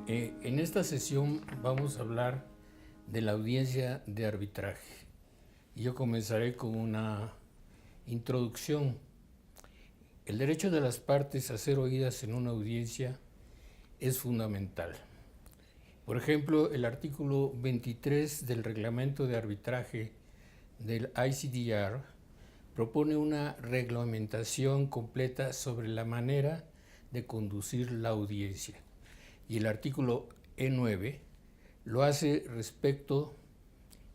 En esta sesión vamos a hablar de la audiencia de arbitraje. Yo comenzaré con una introducción. El derecho de las partes a ser oídas en una audiencia es fundamental. Por ejemplo, el artículo 23 del reglamento de arbitraje del ICDR propone una reglamentación completa sobre la manera de conducir la audiencia. Y el artículo E9 lo hace respecto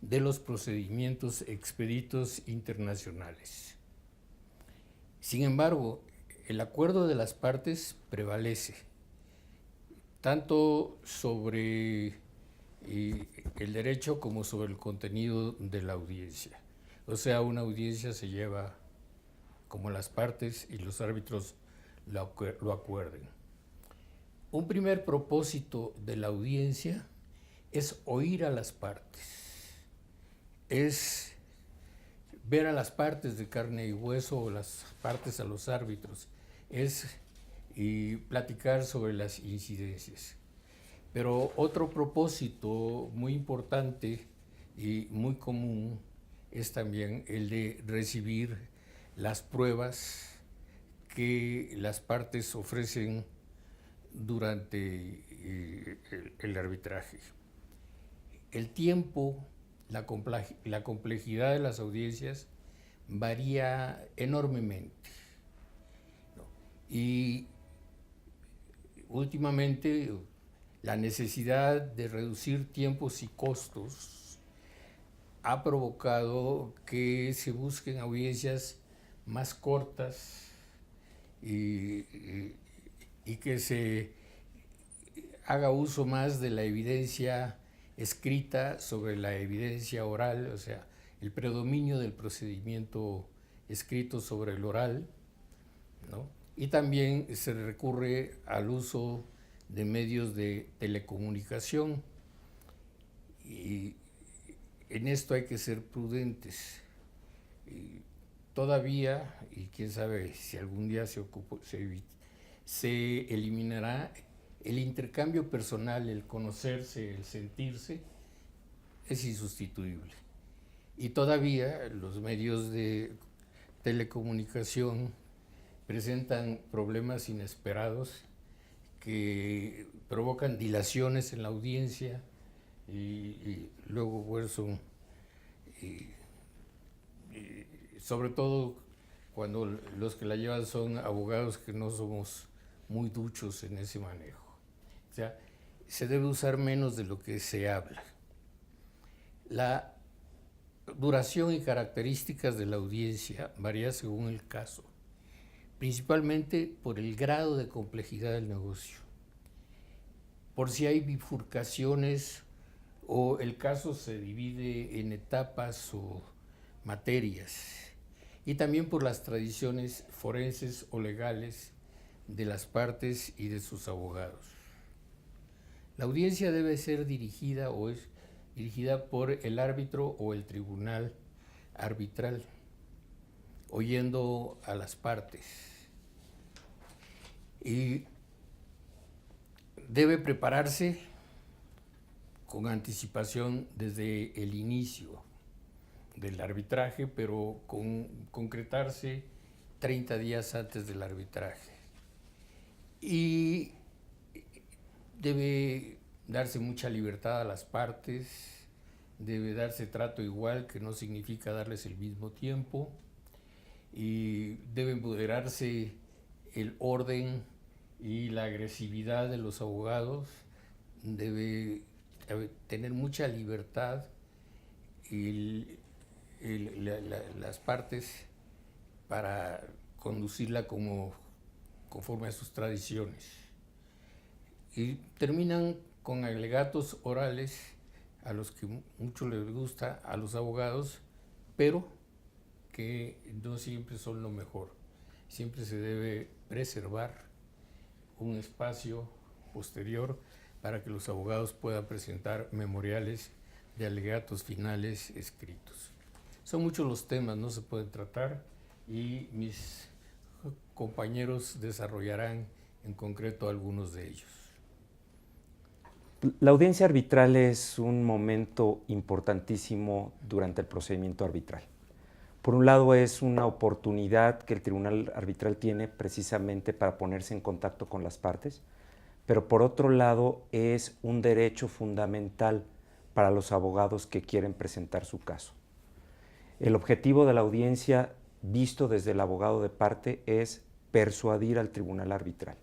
de los procedimientos expeditos internacionales. Sin embargo, el acuerdo de las partes prevalece, tanto sobre el derecho como sobre el contenido de la audiencia. O sea, una audiencia se lleva como las partes y los árbitros lo acuerden. Un primer propósito de la audiencia es oír a las partes, es ver a las partes de carne y hueso o las partes a los árbitros, es platicar sobre las incidencias. Pero otro propósito muy importante y muy común es también el de recibir las pruebas que las partes ofrecen durante el arbitraje. El tiempo, la complejidad de las audiencias varía enormemente, ¿no? Y últimamente la necesidad de reducir tiempos y costos ha provocado que se busquen audiencias más cortas y que se haga uso más de la evidencia escrita sobre la evidencia oral, o sea, el predominio del procedimiento escrito sobre el oral, ¿no? Y también se recurre al uso de medios de telecomunicación. Y en esto hay que ser prudentes. Todavía, y quién sabe si algún día se eliminará el intercambio personal, el conocerse, el sentirse, es insustituible. Y todavía los medios de telecomunicación presentan problemas inesperados que provocan dilaciones en la audiencia y luego son sobre todo cuando los que la llevan son abogados que no somos muy duchos en ese manejo. O sea, se debe usar menos de lo que se habla. La duración y características de la audiencia varía según el caso, principalmente por el grado de complejidad del negocio, por si hay bifurcaciones o el caso se divide en etapas o materias, y también por las tradiciones forenses o legales de las partes y de sus abogados. La audiencia debe ser dirigida o es dirigida por el árbitro o el tribunal arbitral, oyendo a las partes. Y debe prepararse con anticipación desde el inicio del arbitraje, pero concretarse 30 días antes del arbitraje. Y debe darse mucha libertad a las partes, debe darse trato igual, que no significa darles el mismo tiempo, y debe moderarse el orden y la agresividad de los abogados, debe tener mucha libertad y las partes para conducirla conforme a sus tradiciones. Y terminan con alegatos orales a los que mucho les gusta a los abogados, pero que no siempre son lo mejor. Siempre se debe preservar un espacio posterior para que los abogados puedan presentar memoriales de alegatos finales escritos. Son muchos los temas, no se pueden tratar, y mis compañeros desarrollarán en concreto algunos de ellos. La audiencia arbitral es un momento importantísimo durante el procedimiento arbitral. Por un lado, es una oportunidad que el tribunal arbitral tiene precisamente para ponerse en contacto con las partes, pero por otro lado es un derecho fundamental para los abogados que quieren presentar su caso. El objetivo de la audiencia, visto desde el abogado de parte, es persuadir al tribunal arbitral.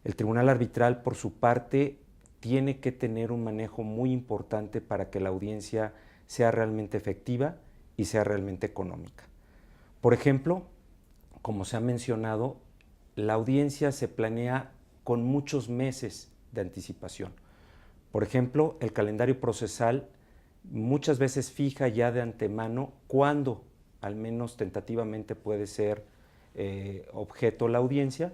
El tribunal arbitral, por su parte, tiene que tener un manejo muy importante para que la audiencia sea realmente efectiva y sea realmente económica. Por ejemplo, como se ha mencionado, la audiencia se planea con muchos meses de anticipación. Por ejemplo, el calendario procesal muchas veces fija ya de antemano cuándo, al menos tentativamente, puede ser objeto la audiencia,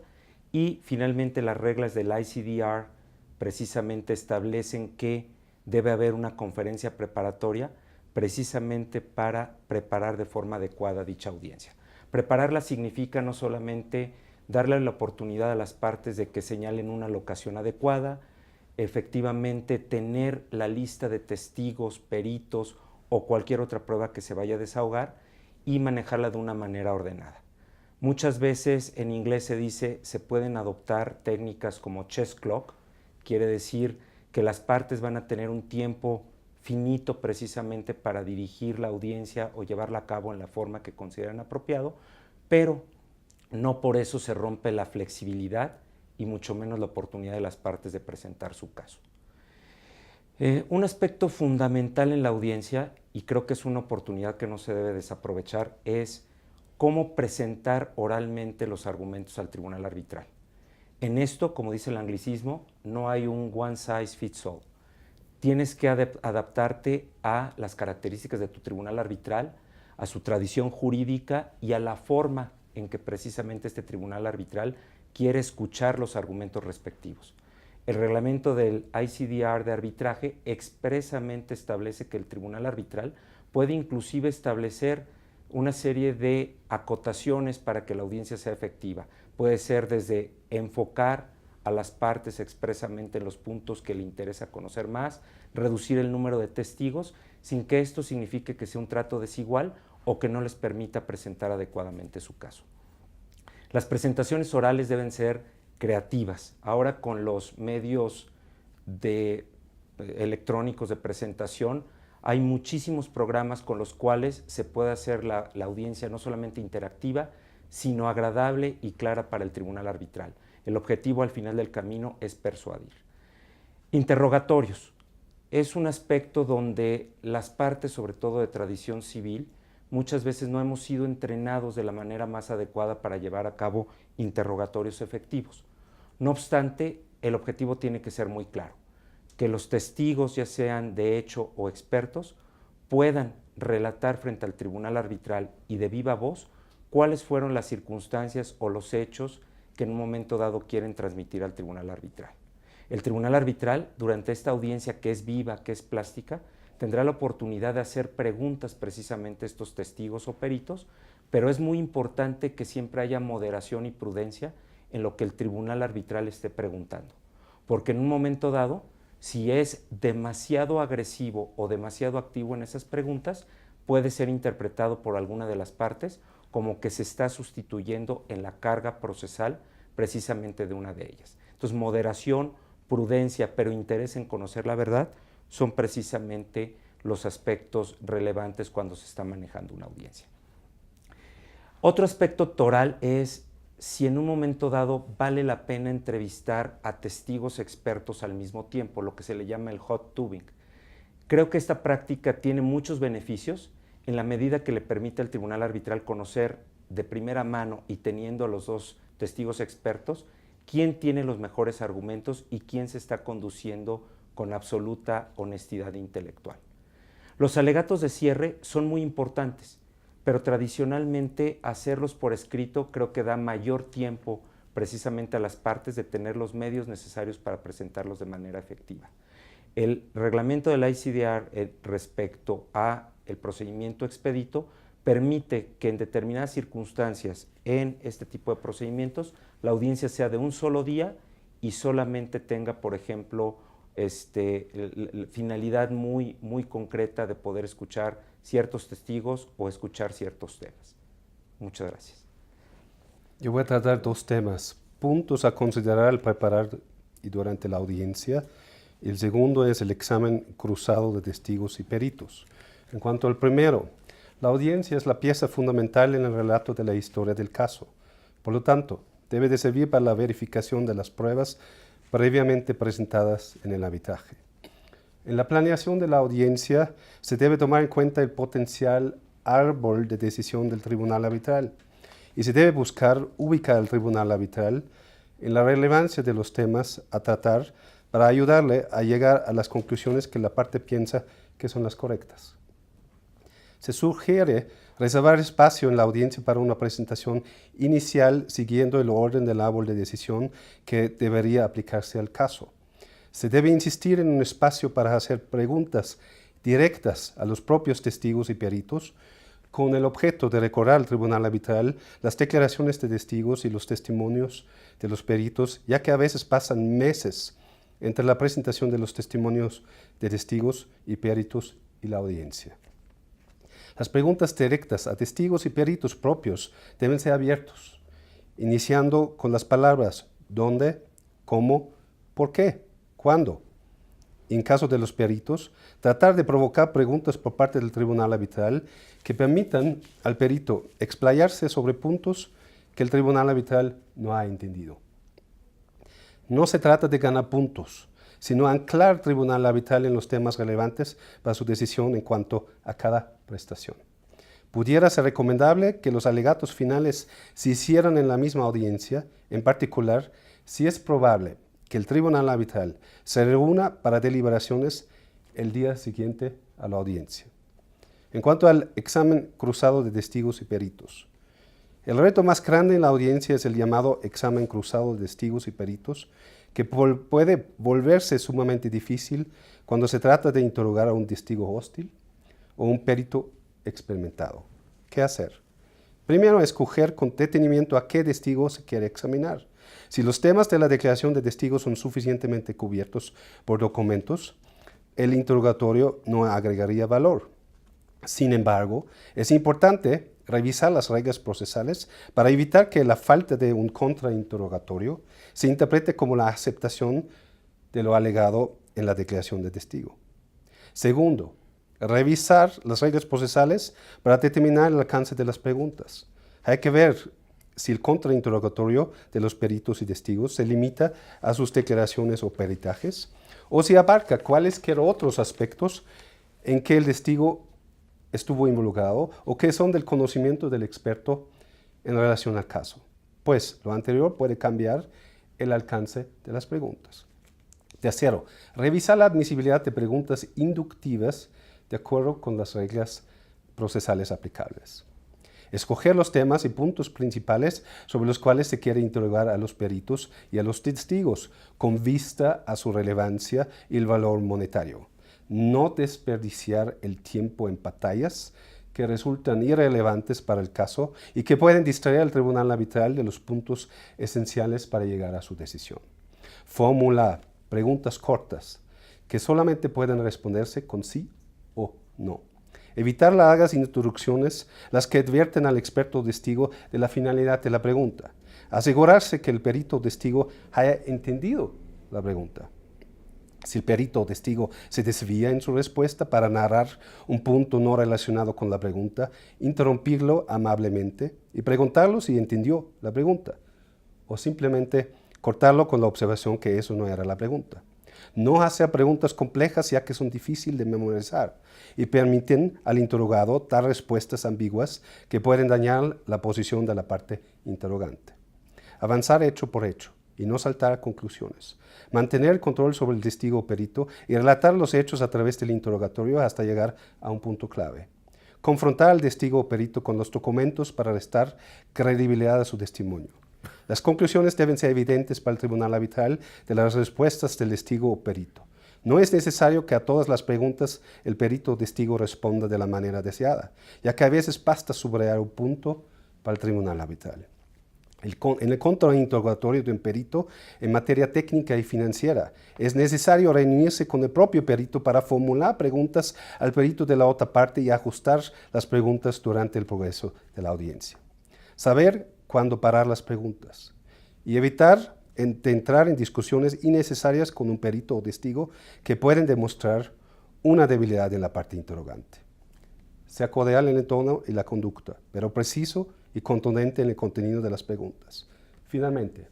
y finalmente las reglas del ICDR precisamente establecen que debe haber una conferencia preparatoria precisamente para preparar de forma adecuada dicha audiencia. Prepararla significa no solamente darle la oportunidad a las partes de que señalen una locación adecuada, efectivamente tener la lista de testigos, peritos o cualquier otra prueba que se vaya a desahogar y manejarla de una manera ordenada. Muchas veces en inglés se dice se pueden adoptar técnicas como chess clock, quiere decir que las partes van a tener un tiempo finito precisamente para dirigir la audiencia o llevarla a cabo en la forma que consideran apropiado, pero no por eso se rompe la flexibilidad y mucho menos la oportunidad de las partes de presentar su caso. Un aspecto fundamental en la audiencia, y creo que es una oportunidad que no se debe desaprovechar, es cómo presentar oralmente los argumentos al tribunal arbitral. En esto, como dice el anglicismo, no hay un one size fits all. Tienes que adaptarte a las características de tu tribunal arbitral, a su tradición jurídica y a la forma en que precisamente este tribunal arbitral quiere escuchar los argumentos respectivos. El reglamento del ICDR de arbitraje expresamente establece que el tribunal arbitral puede inclusive establecer una serie de acotaciones para que la audiencia sea efectiva. Puede ser desde enfocar a las partes expresamente en los puntos que le interesa conocer más, reducir el número de testigos, sin que esto signifique que sea un trato desigual o que no les permita presentar adecuadamente su caso. Las presentaciones orales deben ser creativas. Ahora con los medios electrónicos de presentación, hay muchísimos programas con los cuales se puede hacer la audiencia no solamente interactiva, sino agradable y clara para el tribunal arbitral. El objetivo al final del camino es persuadir. Interrogatorios. Es un aspecto donde las partes, sobre todo de tradición civil, muchas veces no hemos sido entrenados de la manera más adecuada para llevar a cabo interrogatorios efectivos. No obstante, el objetivo tiene que ser muy claro, que los testigos, ya sean de hecho o expertos, puedan relatar frente al tribunal arbitral y de viva voz cuáles fueron las circunstancias o los hechos que en un momento dado quieren transmitir al tribunal arbitral. El tribunal arbitral, durante esta audiencia que es viva, que es plástica, tendrá la oportunidad de hacer preguntas precisamente a estos testigos o peritos, pero es muy importante que siempre haya moderación y prudencia en lo que el tribunal arbitral esté preguntando, porque en un momento dado, si es demasiado agresivo o demasiado activo en esas preguntas, puede ser interpretado por alguna de las partes como que se está sustituyendo en la carga procesal precisamente de una de ellas. Entonces, moderación, prudencia, pero interés en conocer la verdad son precisamente los aspectos relevantes cuando se está manejando una audiencia. Otro aspecto toral es si en un momento dado vale la pena entrevistar a testigos expertos al mismo tiempo, lo que se le llama el hot tubing. Creo que esta práctica tiene muchos beneficios en la medida que le permite al tribunal arbitral conocer de primera mano y teniendo a los dos testigos expertos quién tiene los mejores argumentos y quién se está conduciendo con absoluta honestidad intelectual. Los alegatos de cierre son muy importantes, pero tradicionalmente hacerlos por escrito creo que da mayor tiempo precisamente a las partes de tener los medios necesarios para presentarlos de manera efectiva. El reglamento de la ICDR respecto a el procedimiento expedito permite que en determinadas circunstancias en este tipo de procedimientos la audiencia sea de un solo día y solamente tenga, por ejemplo, finalidad muy, muy concreta de poder escuchar ciertos testigos o escuchar ciertos temas. Muchas gracias. Yo voy a tratar dos temas, puntos a considerar al preparar y durante la audiencia. El segundo es el examen cruzado de testigos y peritos. En cuanto al primero, la audiencia es la pieza fundamental en el relato de la historia del caso. Por lo tanto, debe de servir para la verificación de las pruebas previamente presentadas en el arbitraje. En la planeación de la audiencia se debe tomar en cuenta el potencial árbol de decisión del tribunal arbitral y se debe buscar ubicar al tribunal arbitral en la relevancia de los temas a tratar para ayudarle a llegar a las conclusiones que la parte piensa que son las correctas. Se sugiere reservar espacio en la audiencia para una presentación inicial siguiendo el orden del árbol de decisión que debería aplicarse al caso. Se debe insistir en un espacio para hacer preguntas directas a los propios testigos y peritos con el objeto de recordar al tribunal arbitral las declaraciones de testigos y los testimonios de los peritos, ya que a veces pasan meses entre la presentación de los testimonios de testigos y peritos y la audiencia. Las preguntas directas a testigos y peritos propios deben ser abiertos, iniciando con las palabras ¿dónde?, ¿cómo?, ¿por qué?, ¿cuándo? En caso de los peritos, tratar de provocar preguntas por parte del tribunal arbitral que permitan al perito explayarse sobre puntos que el tribunal arbitral no ha entendido. No se trata de ganar puntos, sino anclar al tribunal arbitral en los temas relevantes para su decisión en cuanto a cada prestación. Pudiera ser recomendable que los alegatos finales se hicieran en la misma audiencia, en particular, si es probable que el tribunal arbitral se reúna para deliberaciones el día siguiente a la audiencia. En cuanto al examen cruzado de testigos y peritos, el reto más grande en la audiencia es el llamado examen cruzado de testigos y peritos, que puede volverse sumamente difícil cuando se trata de interrogar a un testigo hostil o un perito experimentado. ¿Qué hacer? Primero, escoger con detenimiento a qué testigo se quiere examinar. Si los temas de la declaración de testigos son suficientemente cubiertos por documentos, el interrogatorio no agregaría valor. Sin embargo, es importante revisar las reglas procesales para evitar que la falta de un contrainterrogatorio se interprete como la aceptación de lo alegado en la declaración de testigo. Segundo, revisar las reglas procesales para determinar el alcance de las preguntas. Hay que ver si el contrainterrogatorio de los peritos y testigos se limita a sus declaraciones o peritajes, o si abarca cualesquiera otros aspectos en que el testigo estuvo involucrado o que son del conocimiento del experto en relación al caso. Pues lo anterior puede cambiar el alcance de las preguntas. Tercero, revisar la admisibilidad de preguntas inductivas de acuerdo con las reglas procesales aplicables. Escoger los temas y puntos principales sobre los cuales se quiere interrogar a los peritos y a los testigos con vista a su relevancia y el valor monetario. No desperdiciar el tiempo en batallas que resultan irrelevantes para el caso y que pueden distraer al tribunal arbitral de los puntos esenciales para llegar a su decisión. Formular preguntas cortas que solamente pueden responderse con sí o no. Evitar largas introducciones, las que advierten al experto testigo de la finalidad de la pregunta. Asegurarse que el perito testigo haya entendido la pregunta. Si el perito o testigo se desvía en su respuesta para narrar un punto no relacionado con la pregunta, interrumpirlo amablemente y preguntarlo si entendió la pregunta, o simplemente cortarlo con la observación que eso no era la pregunta. No hacer preguntas complejas ya que son difíciles de memorizar y permiten al interrogado dar respuestas ambiguas que pueden dañar la posición de la parte interrogante. Avanzar hecho por hecho y no saltar a conclusiones. Mantener el control sobre el testigo o perito y relatar los hechos a través del interrogatorio hasta llegar a un punto clave. Confrontar al testigo o perito con los documentos para restar credibilidad a su testimonio. Las conclusiones deben ser evidentes para el tribunal arbitral de las respuestas del testigo o perito. No es necesario que a todas las preguntas el perito o testigo responda de la manera deseada, ya que a veces basta subrayar un punto para el tribunal arbitral. En el contrainterrogatorio de un perito en materia técnica y financiera, es necesario reunirse con el propio perito para formular preguntas al perito de la otra parte y ajustar las preguntas durante el progreso de la audiencia. Saber cuándo parar las preguntas y evitar entrar en discusiones innecesarias con un perito o testigo que pueden demostrar una debilidad en la parte interrogante. Sea cordial en el tono y la conducta, pero preciso y contundente en el contenido de las preguntas. Finalmente,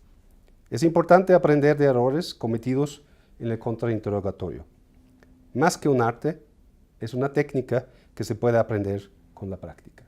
es importante aprender de errores cometidos en el contrainterrogatorio. Más que un arte, es una técnica que se puede aprender con la práctica.